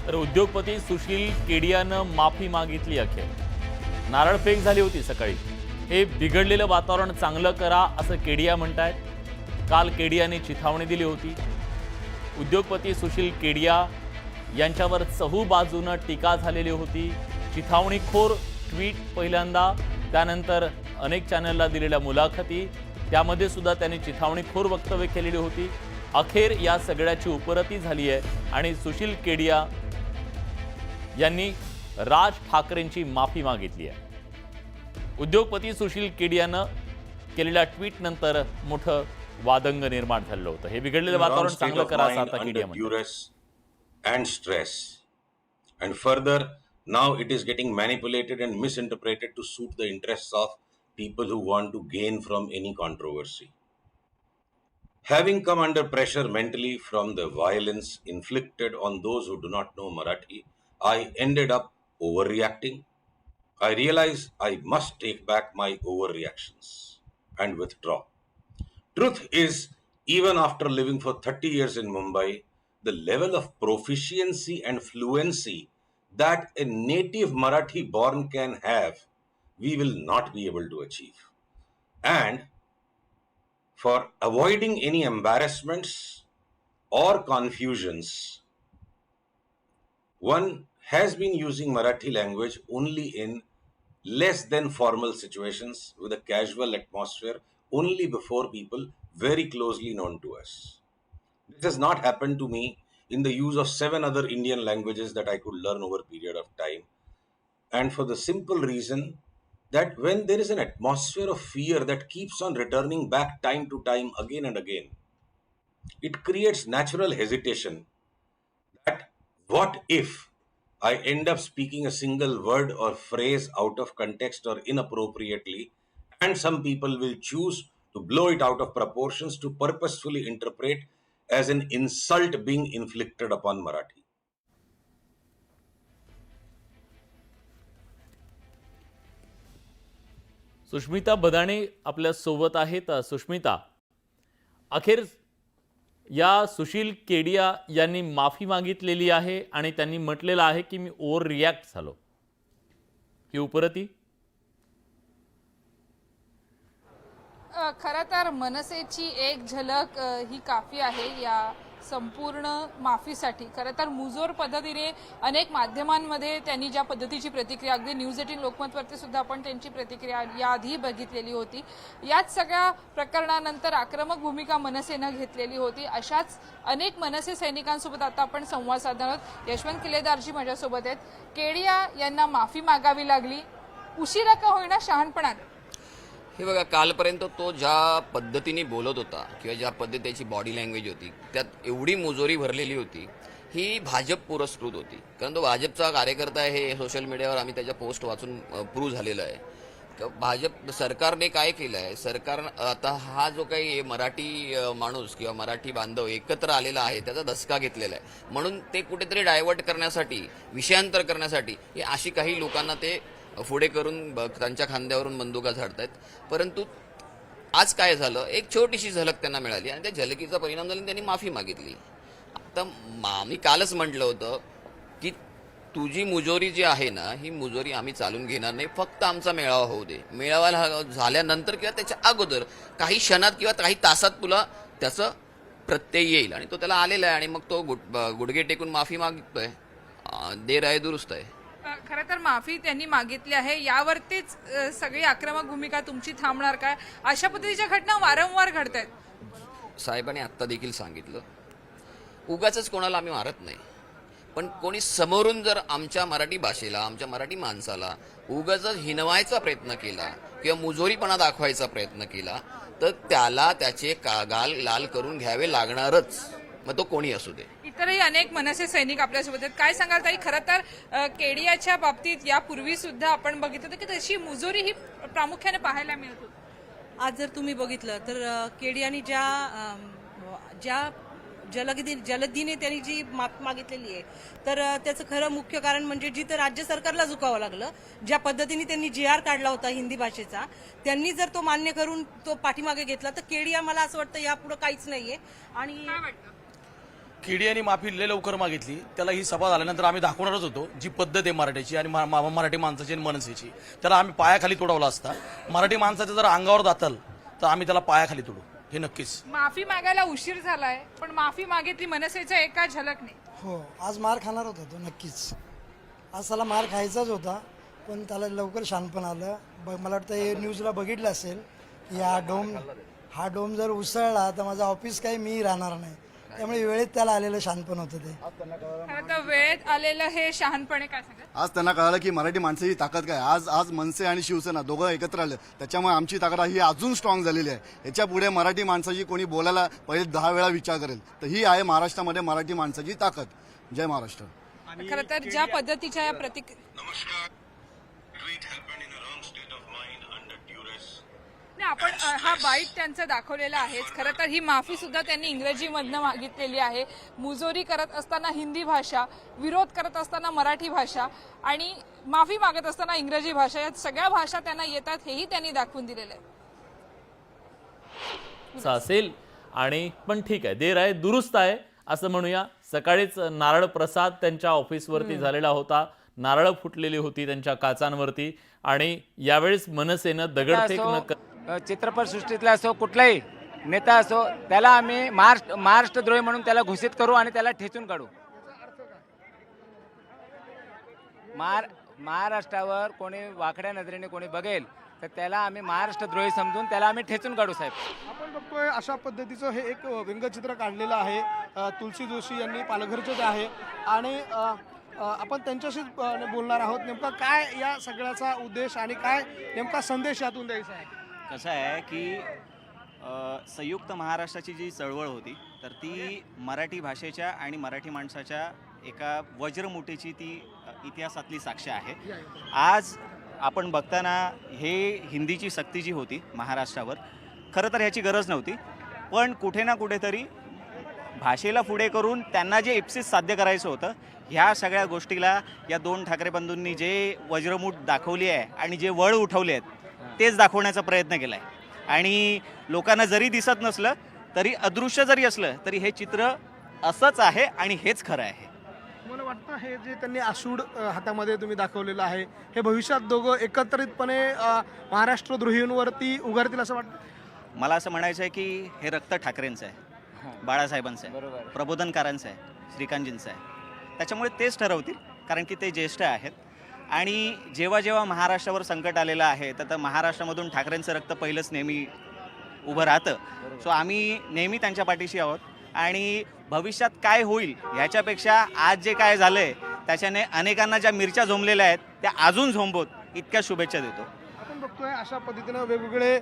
तर उद्योगपती सुशील केडियानं माफी मागितली अखेर. नारळफेक झाली होती सकाळी. हे बिघडलेलं वातावरण चांगलं करा असं केडिया म्हणतायत. काल केडियाने चिथावणी दिली होती. उद्योगपती सुशील केडिया यांच्यावर चहू बाजूनं टीका झालेली होती. चिथावणीखोर ट्विट पहिल्यांदा, त्यानंतर अनेक चॅनलला दिलेल्या मुलाखती, त्यामध्ये सुद्धा त्यांनी चिथावणीखोर वक्तव्य केलेली होती. अखेर या सगळ्याची उपरती झाली आहे आणि सुशील केडिया यांनी राज ठाकरेंची माफी मागितली आहे. उद्योगपती सुशील केडियानं केलेल्या ट्विट नंतर मोठं वादंग निर्माण झालं होतं. हे बिघडलेलं वातावरण चांगलं करा असं आता केडिया म्हणतात. And stress, and further now it is getting manipulated and misinterpreted to suit the interests of people who want to gain from any controversy. Having come under pressure mentally from the violence inflicted on those who do not know Marathi, I ended up overreacting. I realized I must take back my overreactions and withdraw. Truth is, even after living for 30 years in Mumbai, the level of proficiency and fluency that a native Marathi born can have, we will not be able to achieve. And for avoiding any embarrassments or confusions, one has been using Marathi language only in less than formal situations with a casual atmosphere, only before people very closely known to us. This has not happened to me in the use of 7 other Indian languages that I could learn over a period of time. And for the simple reason that when there is an atmosphere of fear that keeps on returning back time to time again and again, it creates natural hesitation that what if I end up speaking a single word or phrase out of context or inappropriately, and some people will choose to blow it out of proportions to purposefully interpret as an insult being inflicted upon Marathi. Sushmita Badane आपल्या सोबत आहेत. सुष्मिता, अखेर या सुशील केडिया यांनी माफी मागितलेली आहे आणि त्यांनी म्हटलेलं आहे की मी ओव्हर रिॲक्ट झालो. ही उपरती खरं तर मनसेची एक झलक ही काफी आहे या संपूर्ण माफीसाठी. खरं तर मुजोर पद्धतीने अनेक माध्यमांमध्ये त्यांनी ज्या पद्धतीची प्रतिक्रिया, अगदी न्यूज 18 लोकमतवरती सुद्धा आपण त्यांची प्रतिक्रिया याआधी बघितलेली होती. याच सगळ्या प्रकरणानंतर आक्रमक भूमिका मनसेनं घेतलेली होती. अशाच अनेक मनसे सैनिकांसोबत आता आपण संवाद साधणार आहोत. यशवंत किल्लेदारजी माझ्यासोबत आहेत. केडिया यांना माफी मागावी लागली, उशिरा का होईना शहाणपणात. हे बघा, कालपर्यंत तो ज्या पद्धतीने बोलत होता किंवा ज्या पद्धतीची बॉडी लँग्वेज होती त्यात एवढी मुजोरी भरलेली होती, ही भाजप पुरस्कृत होती. कारण तो भाजपचा कार्यकर्ता आहे हे सोशल मीडियावर आम्ही त्याच्या पोस्ट वाचून प्रूव्ह झालेलं आहे. भाजप सरकारने काय केलं आहे, सरकार आता हा जो काही मराठी माणूस किंवा मराठी बांधव एकत्र आलेला आहे त्याचा धसका घेतलेला आहे. म्हणून ते कुठेतरी डायव्हर्ट करण्यासाठी, विषयांतर करण्यासाठी हे अशी काही लोकांना ते पुढे करून त्यांच्या खांद्यावरून बंदुका झाडतायत. परंतु आज काय झालं, एक छोटीशी झलक त्यांना मिळाली आणि त्या झलकीचा परिणाम झाला, त्यांनी माफी मागितली. आता मी कालच म्हटलं होतं की तुझी मुजोरी जी आहे ना, ही मुजोरी आम्ही चालून घेणार नाही, फक्त आमचा मेळावा होऊ दे. मेळावा झाल्यानंतर किंवा त्याच्या अगोदर काही क्षणात किंवा काही तासात तुला त्याचं प्रत्यय येईल. आणि तो त्याला आलेला आहे आणि मग तो गुडघे टेकून माफी मागितोय. देर आहे दुरुस्त आहे. खरं तर माफी त्यांनी मागितली आहे. यावरतीच सगळी आक्रमक भूमिका तुमची थांबणार काय? अशा पद्धतीच्या घटना वारंवार घडत आहेत. साहेबांनी आत्ता देखील सांगितलं, उगाचच कोणाला आम्ही मारत नाही, पण कोणी समोरून जर आमच्या मराठी भाषेला, आमच्या मराठी माणसाला उगाचच हिनवायचा प्रयत्न केला किंवा मुजोरीपणा दाखवायचा प्रयत्न केला तर त्याला त्याचे गाल लाल करून घ्यावे लागणारच, मग तो कोणी असू दे. इतरही अनेक मनसे सैनिक आपल्यासोबत आहेत. काय सांगाल ताई, खरं तर केडियाच्या बाबतीत यापूर्वी सुद्धा आपण बघितलं होतं की तशी मुजोरी ही प्रामुख्याने पाहायला मिळत होती. आज जर तुम्ही बघितलं तर केडियानी ज्या जलदीने त्यांनी जी माफी मागितलेली आहे तर त्याचं खरं मुख्य कारण म्हणजे जिथं राज्य सरकारला झुकावं लागलं, ज्या पद्धतीने त्यांनी GR काढला होता हिंदी भाषेचा, त्यांनी जर तो मान्य करून तो पाठीमागे घेतला तर केडिया मला असं वाटतं यापुढे काहीच नाहीये. आणि केडीआयने माफी लय लवकर मागितली. त्याला ही सभा झाल्यानंतर आम्ही दाखवणारच होतो जी पद्धत आहे मराठीची आणि मराठी माणसाची आणि मनसेची, त्याला आम्ही पायाखाली तोडवला असता. मराठी माणसाचं जर अंगावर जातल तर आम्ही त्याला पायाखाली तोडू, हे नक्कीच. माफी मागायला उशीर झालाय, पण माफी मागितली मनसेचा एका झलकने. हो, आज मार खाणार होता तो नक्कीच. आज त्याला मार खायचाच होता, पण त्याला लवकर शानपण आलं. मला वाटतं हे न्यूजला बघितलं असेल की हा डोम जर उसळला तर माझं ऑफिस काही मी राहणार नाही. त्यामुळे वेळेत त्याला आलेलं शानपण होतं ते. खरं तर वेळेत आलेलं हे शहाणपणे काय सांगा. आज त्यांना कळालं की मराठी माणसाची ताकद काय. आज मनसे आणि शिवसेना दोघं एकत्र आले, त्याच्यामुळे आमची ताकद ही अजून स्ट्रॉंग झालेली आहे. याच्या पुढे मराठी माणसाची कोणी बोलायला पहिले 10 वेळा विचार करेल. तर ही आहे महाराष्ट्रामध्ये मराठी माणसाची ताकद. जय महाराष्ट्र. खरं तर ज्या पद्धतीच्या या Namaskar. Tweet happened in a wrong state of mind under duress. नाही, आपण हा बाईट त्यांचा दाखवलेला आहेच. खरं तर ही माफी सुद्धा त्यांनी इंग्रजीमधनं मागितलेली आहे. मुजोरी करत असताना हिंदी भाषा, विरोध करत असताना मराठी भाषा आणि माफी मागत असताना इंग्रजी भाषा, या सगळ्या भाषा त्यांना येतात हेही त्यांनी दाखवून दिलेलं आहे. असं असेल आणि पण ठीक आहे, देर आहे दुरुस्त आहे असं म्हणूया. सकाळीच नारळ प्रसाद त्यांच्या ऑफिसवरती झालेला होता. नारळ फुटलेली होती त्यांच्या काचांवरती आणि यावेळेस मनसेनं दगडफेक न चित्रपटसृष्टीतला असो कुठलाही नेता असो त्याला आम्ही महाराष्ट्रद्रोही म्हणून त्याला घोषित करू आणि त्याला ठेचून काढू. महाराष्ट्रावर कोणी वाकड्या नजरेने कोणी बघेल तर त्याला आम्ही महाराष्ट्रद्रोही समजून त्याला आम्ही ठेचून काढू. साहेब, आपण बघतोय अशा पद्धतीचं हे एक व्यंगचित्र काढलेलं आहे. तुलसी जोशी यांनी पालघरचेच आहे आणि आपण त्यांच्याशीच बोलणार आहोत. नेमका काय या सगळ्याचा उद्देश आणि काय नेमका संदेश यातून द्यायचा आहे. कसं आहे की संयुक्त महाराष्ट्राची जी चळवळ होती तर ती मराठी भाषेच्या आणि मराठी माणसाच्या एका वज्रमुठीची ती इतिहासातली साक्ष आहे. आज आपण बघताना हे हिंदीची सक्ती जी होती महाराष्ट्रावर, खरं तर ह्याची गरज नव्हती, पण कुठे ना कुठेतरी भाषेला पुढे करून त्यांना जे इप्सिस साध्य करायचं होतं, ह्या सगळ्या गोष्टीला या 2 ठाकरे बंधूंनी जे वज्रमूठ दाखवली आहे आणि जे वळ उठवले आहेत तेच दाखवण्याचा प्रयत्न केला आहे. आणि लोकांना जरी दिसत नसलं तरी, अदृश्य जरी असलं तरी हे चित्र असंच आहे आणि हेच खरं आहे. मला वाटतं हे जे त्यांनी आसूड हातामध्ये तुम्ही दाखवलेलं आहे हे भविष्यात दोघं एकत्रितपणे महाराष्ट्रद्रोहींवरती उगारतील असं वाटतं. मला असं म्हणायचं आहे की हे रक्त ठाकरेंचं आहे, बाळासाहेबांचं आहे, प्रबोधनकारांचं आहे, श्रीकांतजींचं आहे. त्याच्यामुळे तेच ठरवतील, कारण की ते ज्येष्ठ आहेत. आणि जेव्हा जेव्हा महाराष्ट्रावर संकट आलेलं आहे तर महाराष्ट्रामधून ठाकरेंचं रक्त पहिलंच नेहमी उभं राहतं. सो आम्ही नेहमी त्यांच्या पाठीशी आहोत आणि भविष्यात काय होईल ह्याच्यापेक्षा आज जे काय झालं आहे त्याच्याने अनेकांना ज्या मिरच्या झोंबलेल्या आहेत त्या अजून झोंबवत इतक्या शुभेच्छा देतो. आपण बघतोय अशा पद्धतीनं वेगवेगळे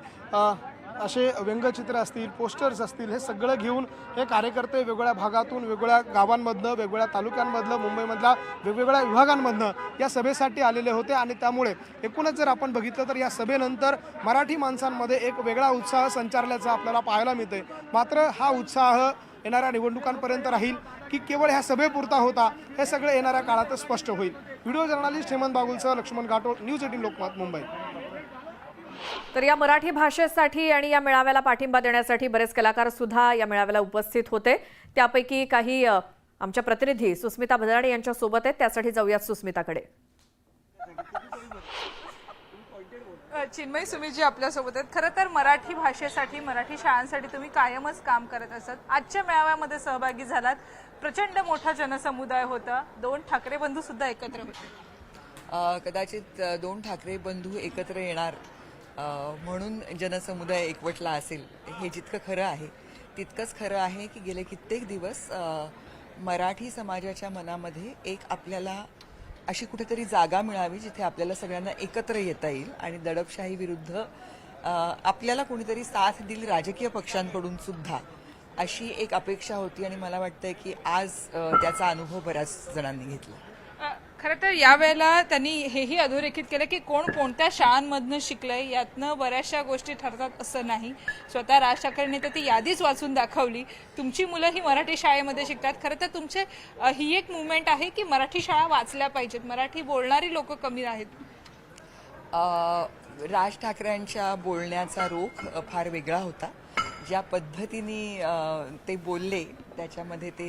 असे व्यंगचित्र असतील, पोस्टर्स असतील, हे सगळं घेऊन हे कार्यकर्ते वेगवेगळ्या भागातून, वेगवेगळ्या गावांमधनं, वेगवेगळ्या तालुक्यांमधलं, मुंबईमधल्या वेगवेगळ्या विभागांमधनं या सभेसाठी आलेले होते. आणि त्यामुळे एकूणच जर आपण बघितलं तर या सभेनंतर मराठी माणसांमध्ये एक वेगळा उत्साह संचारल्याचं आपल्याला पाहायला मिळतंय. मात्र हा उत्साह येणाऱ्या निवडणुकांपर्यंत राहील की केवळ ह्या सभेपुरता होता, हे सगळं येणाऱ्या काळातच स्पष्ट होईल. व्हिडिओ जर्नलिस्ट हेमंत बागुलसह लक्ष्मण गाठोड, न्यूज 18 लोकमत, मुंबई. तर या मराठी भाषेसाठी आणि या मेळाव्याला पाठिंबा देण्यासाठी बरेच कलाकार सुद्धा या मेळाव्याला उपस्थित होते. त्यापैकी काही आमच्या प्रतिनिधी सुस्मिता भदाणे यांच्या सोबत आहेत. त्यासाठी जाऊयात सुस्मिताकडे. चिन्मयी सुमितजी आपल्यासोबत आहेत. खरं तर मराठी भाषेसाठी, मराठी शाळांसाठी तुम्ही कायमच काम करत असत. आजच्या मेळाव्यामध्ये सहभागी झालात. प्रचंड मोठा जनसमुदाय होता. 2 ठाकरे बंधू सुद्धा एकत्र होते. कदाचित 2 ठाकरे बंधू एकत्र येणार म्हणून जनसमुदाय एकवटला असेल, हे जितकं खरं आहे तितकंच खरं आहे की गेले कित्येक दिवस मराठी समाजाच्या मनामध्ये एक आपल्याला अशी कुठेतरी जागा मिळावी जिथे आपल्याला सगळ्यांना एकत्र येता येईल आणि दडपशाही विरुद्ध आपल्याला कोणीतरी साथ देईल राजकीय पक्षांकडून सुद्धा, अशी एक अपेक्षा होती. आणि मला वाटतंय की आज त्याचा अनुभव बऱ्याच जणांनी घेतला. खरं तर यावेळेला त्यांनी हेही अधोरेखित केलं की कोण कोणत्या शाळांमधनं शिकलंय, यातनं बऱ्याचशा गोष्टी ठरतात असं नाही. स्वतः राज ठाकरेंनी तर ती यादीच वाचून दाखवली. तुमची मुलं ही मराठी शाळेमध्ये शिकतात. खरं तर तुमचे ही एक मुवमेंट आहे की मराठी शाळा वाचल्या पाहिजेत, मराठी बोलणारी लोक कमी आहेत. राज ठाकरेंच्या बोलण्याचा रोख फार वेगळा होता. ज्या पद्धतीने ते बोलले त्याच्यामध्ये ते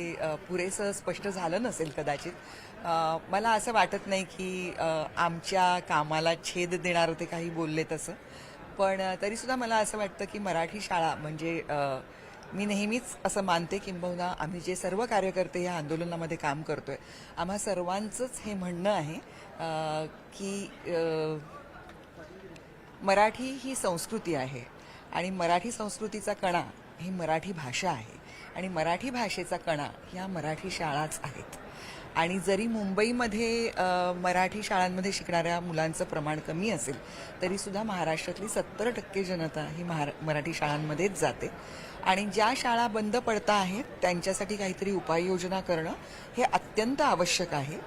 पुरेसं स्पष्ट झालं नसेल कदाचित. मला असं वाटत नाही की आमच्या कामाला छेद देणारं ते काही बोलले तसं, पण तरीसुद्धा मला असं वाटतं की मराठी शाळा म्हणजे मी नेहमीच असं मानते, किंबहुना आम्ही जे सर्व कार्यकर्ते या आंदोलनामध्ये काम करतोय आम्हा सर्वांचंच हे म्हणणं आहे की मराठी ही संस्कृती आहे आणि मराठी संस्कृतीचा कणा ही मराठी भाषा आहे आणि मराठी भाषेचा कणा ह्या मराठी शाळाच आहेत. आणि जरी मुंबईमध्ये मराठी शाळांमध्ये शिकणाऱ्या मुलांचं प्रमाण कमी असेल तरीसुद्धा महाराष्ट्रातली 70% जनता ही मराठी शाळांमध्येच जाते. आणि ज्या शाळा बंद पडता आहेत त्यांच्यासाठी काहीतरी उपाययोजना करणं हे अत्यंत आवश्यक आहे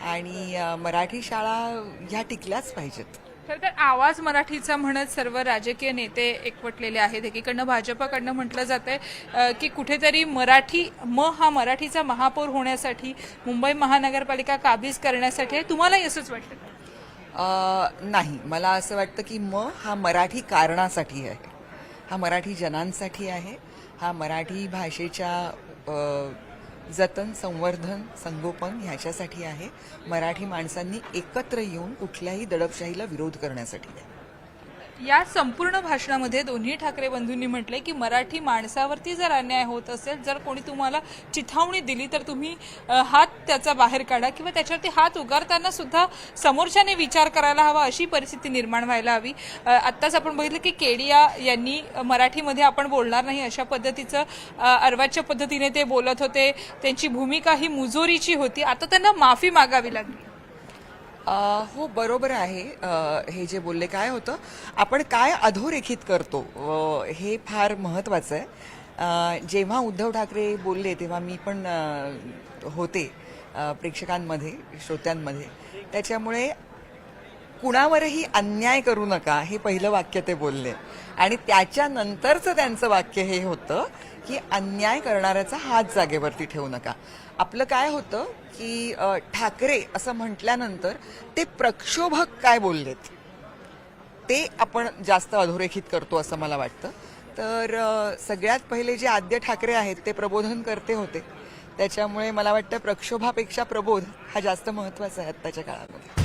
आणि मराठी शाळा ह्या टिकल्याच पाहिजेत. खरं तर आवाज मराठीचा म्हणत सर्व राजकीय नेते एकवटलेले आहेत. एकीकडनं भाजपकडनं म्हटलं जातंय की कुठेतरी हा मराठीचा महापौर होण्यासाठी मुंबई महानगरपालिका काबीज करण्यासाठी आहे. तुम्हालाही असंच वाटतं का? नाही, मला असं वाटतं की हा मराठी कारणासाठी आहे, हा मराठी जनांसाठी आहे, हा मराठी भाषेच्या जतन, संवर्धन, संगोपन ह्याच्यासाठी आहे. मराठी माणसांनी एकत्र येऊन कुठल्याही दडपशाहीला विरोध करण्यासाठी आहे. या संपूर्ण भाषणामध्ये दोन्ही ठाकरे बंधूंनी म्हटले की मराठी माणसावरती जर अन्याय होत असेल, जर कोणी तुम्हाला चिथावणी दिली तर तुम्ही हात त्याचा बाहेर काढा किंवा त्याच्यावरती हात उगारताना सुद्धा समोरच्याने विचार करायला हवा, अशी परिस्थिती निर्माण व्हायला हवी. आत्ताच आपण बघितलं की केडिया यांनी मराठीमध्ये आपण बोलणार नाही अशा पद्धतीचं अर्वाच्य पद्धतीने ते बोलत होते. त्यांची भूमिका ही मुजोरीची होती. आता त्यांना माफी मागावी लागली. हो, बरोबर आहे. हे जे बोलले काय होतं, आपण काय अधोरेखित करतो हे फार महत्त्वाचं आहे. जेव्हा उद्धव ठाकरे बोलले तेव्हा मी पण होते प्रेक्षकांमध्ये, श्रोत्यांमध्ये. त्याच्यामुळे कुणावरही अन्याय करू नका हे पहिलं वाक्य ते बोलले आणि त्याच्यानंतरचं त्यांचं वाक्य हे होतं की अन्याय करणाऱ्याचा हात जागेवरती ठेवू नका. आपलं काय होतं की ठाकरे असं म्हटल्यानंतर ते प्रक्षोभक काय बोललेत ते आपण जास्त अधोरेखित करतो असं मला वाटतं. तर सगळ्यात पहिले जे आद्य ठाकरे आहेत ते प्रबोधन करते होते, त्याच्यामुळे मला वाटतं प्रक्षोभापेक्षा प्रबोध हा जास्त महत्त्वाचा आहे आत्ताच्या काळामध्ये.